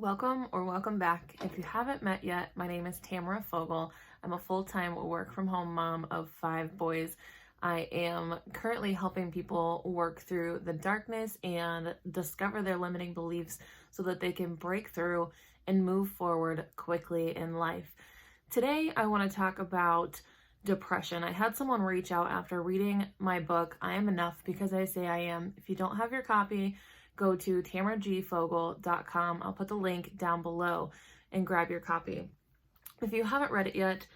Welcome back. If you haven't met yet, my name is Tamara. I'm a full-time work-from-home mom of 5 boys. I am currently helping people work through the darkness and discover their limiting beliefs so that they can break through and move forward quickly in life. Today, I want to talk about depression. I had someone reach out after reading my book, I Am Enough Because I Say I Am. If you don't have your copy, go to tamaragfogel.com. I'll put the link down below and grab your copy. If you haven't read it yet,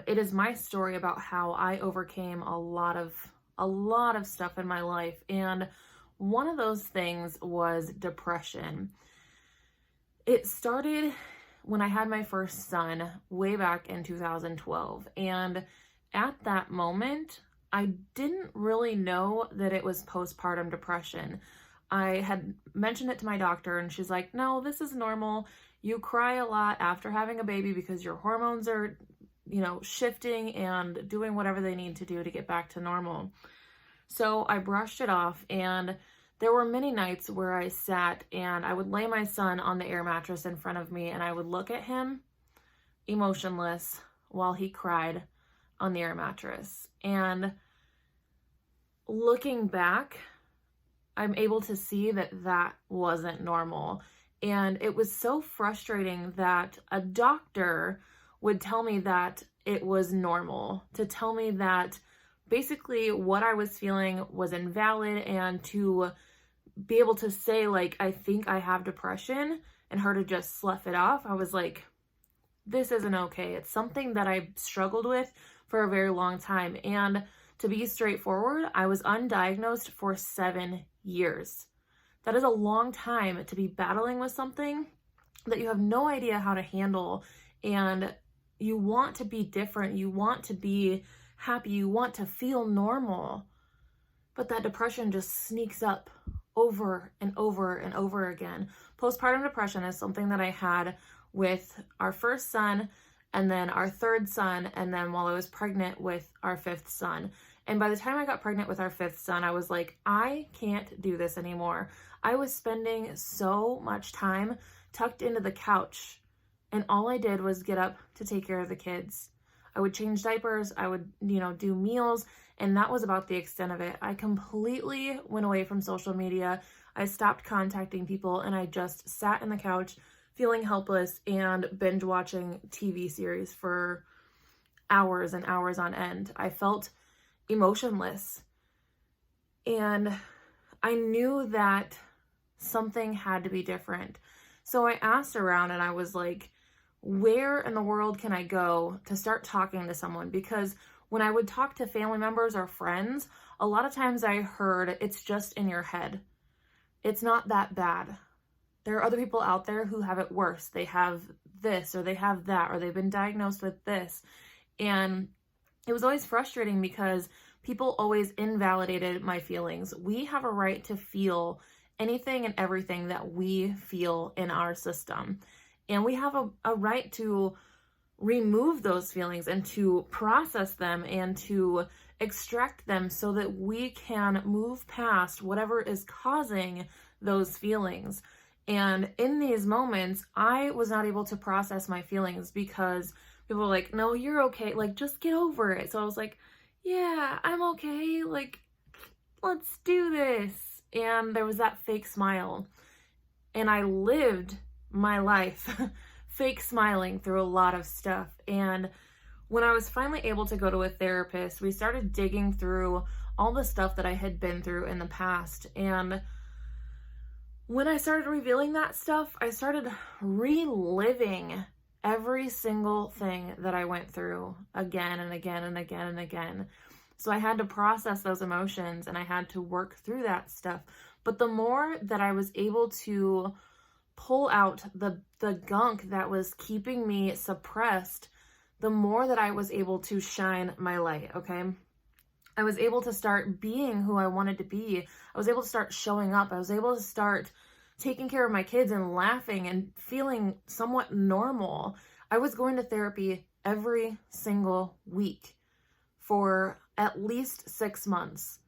it is my story about how I overcame a lot of stuff in my life, and one of those things was depression. It started when I had my first son way back in 2012, and at that moment, I didn't really know that it was postpartum depression. I had mentioned it to my doctor and she's like, no, this is normal. You cry a lot after having a baby because your hormones are, shifting and doing whatever they need to do to get back to normal. So I brushed it off, and there were many nights where I sat and I would lay my son on the air mattress in front of me and I would look at him emotionless while he cried on the air mattress. And looking back, I'm able to see that that wasn't normal. And it was so frustrating that a doctor would tell me that it was normal, to tell me that basically what I was feeling was invalid, and to be able to say, like, I think I have depression, and her to just slough it off. I was like, this isn't okay. It's something that I struggled with for a very long time. And to be straightforward, I was undiagnosed for 7 years. That is a long time to be battling with something that you have no idea how to handle, and you want to be different, you want to be happy, you want to feel normal, but that depression just sneaks up over and over and over again. Postpartum depression is something that I had with our first son, and then our third son, and then while I was pregnant with our 5th son. And by the time I got pregnant with our 5th son, I was like, I can't do this anymore. I was spending so much time tucked into the couch, and all I did was get up to take care of the kids. I would change diapers, I would, do meals, and that was about the extent of it. I completely went away from social media. I stopped contacting people, and I just sat in the couch feeling helpless and binge watching TV series for hours and hours on end. I felt emotionless, and I knew that something had to be different. So I asked around, and I was like, where in the world can I go to start talking to someone? Because when I would talk to family members or friends, a lot of times I heard, it's just in your head. It's not that bad. There are other people out there who have it worse. They have this, or they have that, or they've been diagnosed with this. And it was always frustrating because people always invalidated my feelings. We have a right to feel anything and everything that we feel in our system. And we have a right to remove those feelings and to process them and to extract them so that we can move past whatever is causing those feelings. And in these moments, I was not able to process my feelings because people were like, no, you're okay. Like, just get over it. So I was like, yeah, I'm okay. Like, let's do this. And there was that fake smile. And I lived my life fake smiling through a lot of stuff. And when I was finally able to go to a therapist, we started digging through all the stuff that I had been through in the past. And when I started revealing that stuff, I started reliving every single thing that I went through again and again and again and again. So I had to process those emotions, and I had to work through that stuff. But the more that I was able to pull out the gunk that was keeping me suppressed, the more that I was able to shine my light, okay? I was able to start being who I wanted to be. I was able to start showing up. I was able to start taking care of my kids and laughing and feeling somewhat normal. I was going to therapy every single week for at least 6 months.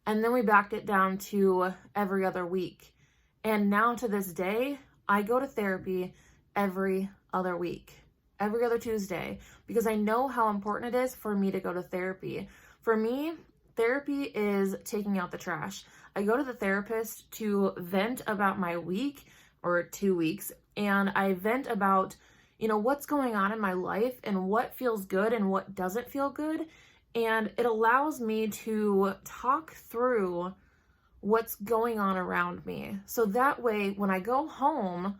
And then we backed it down to every other week. And now to this day, I go to therapy every other week, every other Tuesday, because I know how important it is for me to go to therapy. For me, therapy is taking out the trash. I go to the therapist to vent about my week or 2 weeks, and I vent about, what's going on in my life and what feels good and what doesn't feel good. And it allows me to talk through what's going on around me. So that way, when I go home,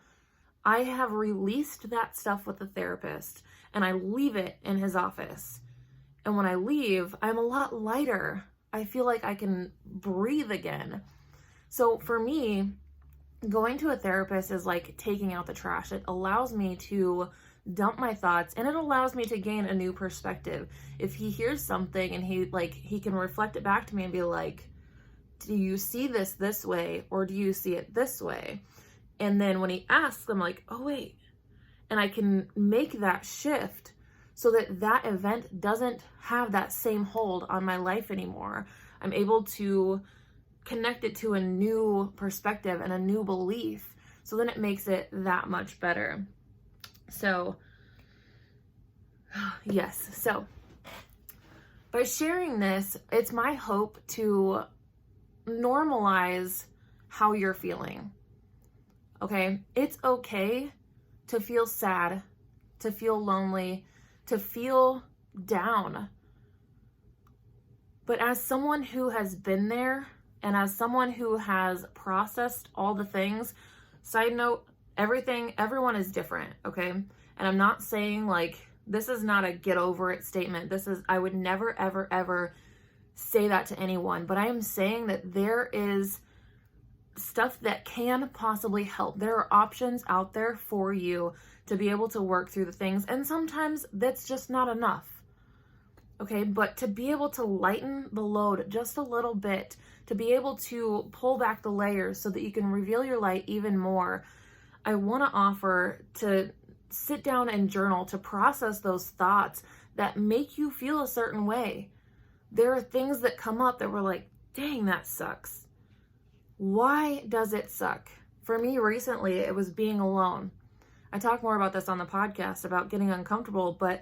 I have released that stuff with the therapist and I leave it in his office. And when I leave, I'm a lot lighter. I feel like I can breathe again. So for me, going to a therapist is like taking out the trash. It allows me to dump my thoughts and it allows me to gain a new perspective. If he hears something and he can reflect it back to me and be like, do you see this way or do you see it this way? And then when he asks, I'm like, oh wait. And I can make that shift so that event doesn't have that same hold on my life anymore. I'm able to connect it to a new perspective and a new belief. So then it makes it that much better. So, yes. So by sharing this, it's my hope to normalize how you're feeling. Okay? It's okay to feel sad, to feel lonely, to feel down. But as someone who has been there and as someone who has processed all the things, side note, everyone is different, okay? And I'm not saying this is not a get over it statement. I would never, ever, ever say that to anyone, but I am saying that there is stuff that can possibly help. There are options out there for you to be able to work through the things, and sometimes that's just not enough. Okay, but to be able to lighten the load just a little bit, to be able to pull back the layers so that you can reveal your light even more, I want to offer to sit down and journal, to process those thoughts that make you feel a certain way. There are things that come up that we're like, dang, that sucks. Why does it suck? For me recently, it was being alone. I talk more about this on the podcast about getting uncomfortable, but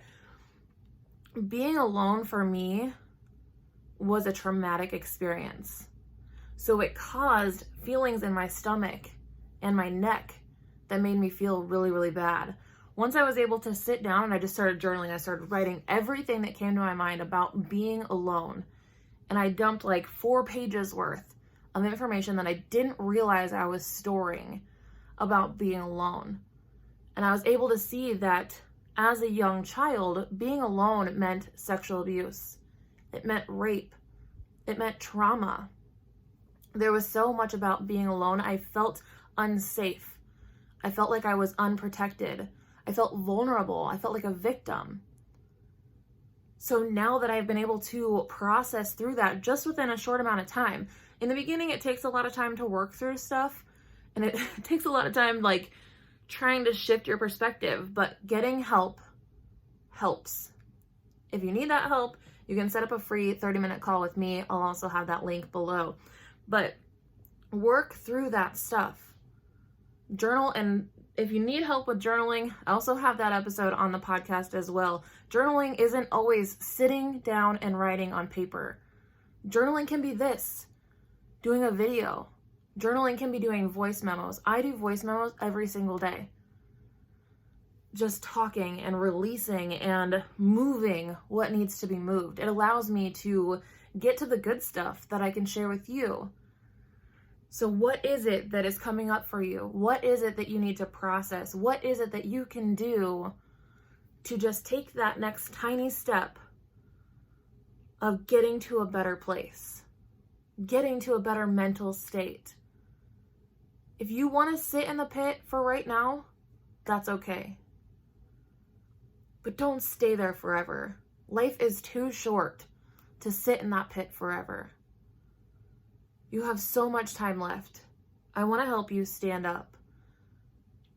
being alone for me was a traumatic experience. So it caused feelings in my stomach and my neck that made me feel really, really bad. Once I was able to sit down and I just started journaling, I started writing everything that came to my mind about being alone. And I dumped 4 pages worth of information that I didn't realize I was storing about being alone. And I was able to see that as a young child, being alone meant sexual abuse. It meant rape. It meant trauma. There was so much about being alone. I felt unsafe. I felt like I was unprotected. I felt vulnerable. I felt like a victim. So now that I've been able to process through that just within a short amount of time, in the beginning, it takes a lot of time to work through stuff. And it takes a lot of time, trying to shift your perspective, but getting help helps. If you need that help, you can set up a free 30-minute call with me. I'll also have that link below. But work through that stuff. Journal, and if you need help with journaling, I also have that episode on the podcast as well. Journaling isn't always sitting down and writing on paper. Journaling can be this, doing a video. Journaling can be doing voice memos. I do voice memos every single day. Just talking and releasing and moving what needs to be moved. It allows me to get to the good stuff that I can share with you. So what is it that is coming up for you? What is it that you need to process? What is it that you can do to just take that next tiny step of getting to a better place, getting to a better mental state? If you want to sit in the pit for right now, that's okay. But don't stay there forever. Life is too short to sit in that pit forever. You have so much time left. I want to help you stand up.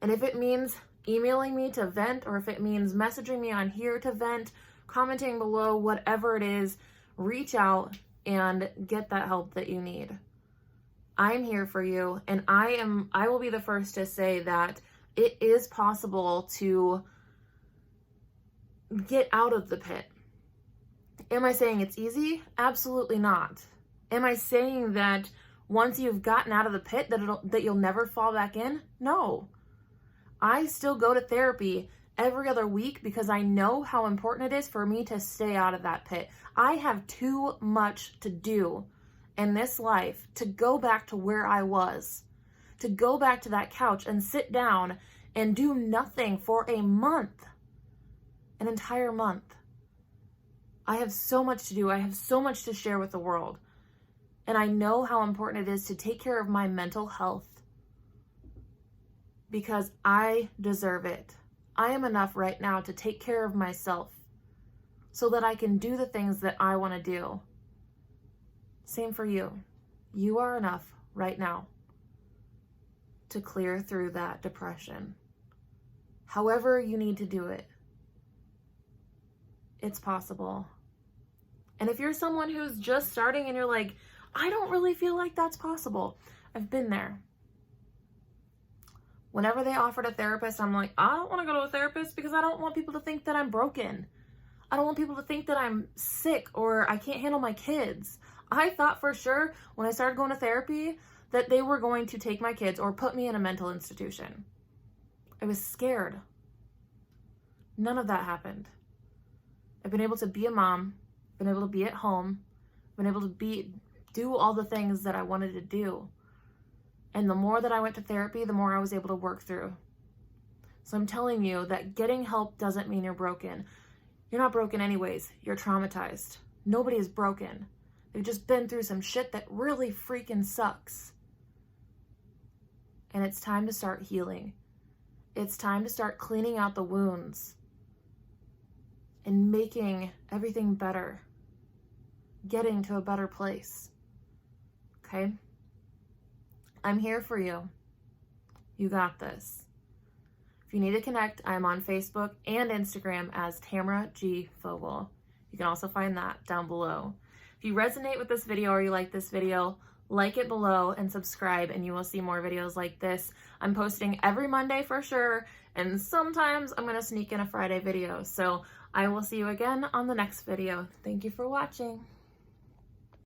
And if it means emailing me to vent, or if it means messaging me on here to vent, commenting below, whatever it is, reach out and get that help that you need. I'm here for you, and I will be the first to say that it is possible to get out of the pit. Am I saying it's easy? Absolutely not. Am I saying that once you've gotten out of the pit that you'll never fall back in? No. I still go to therapy every other week because I know how important it is for me to stay out of that pit. I have too much to do in this life to go back to where I was, to go back to that couch and sit down and do nothing for a month, an entire month. I have so much to do. I have so much to share with the world. And I know how important it is to take care of my mental health because I deserve it. I am enough right now to take care of myself so that I can do the things that I want to do. Same for you. You are enough right now to clear through that depression. However you need to do it, it's possible. And if you're someone who's just starting and you're like, I don't really feel like that's possible, I've been there. Whenever they offered a therapist, I'm like, I don't want to go to a therapist because I don't want people to think that I'm broken. I don't want people to think that I'm sick or I can't handle my kids. I thought for sure when I started going to therapy that they were going to take my kids or put me in a mental institution. I was scared. None of that happened. I've been able to be a mom, been able to be at home, been able to do all the things that I wanted to do. And the more that I went to therapy, the more I was able to work through. So I'm telling you that getting help doesn't mean you're broken. You're not broken anyways. You're traumatized. Nobody is broken. They've just been through some shit that really freaking sucks. And it's time to start healing. It's time to start cleaning out the wounds and making everything better. Getting to a better place. Okay? I'm here for you. You got this. If you need to connect, I'm on Facebook and Instagram as Tamara G. Fogel. You can also find that down below. If you resonate with this video or you like this video, like it below and subscribe and you will see more videos like this. I'm posting every Monday for sure, and sometimes I'm going to sneak in a Friday video. So I will see you again on the next video. Thank you for watching.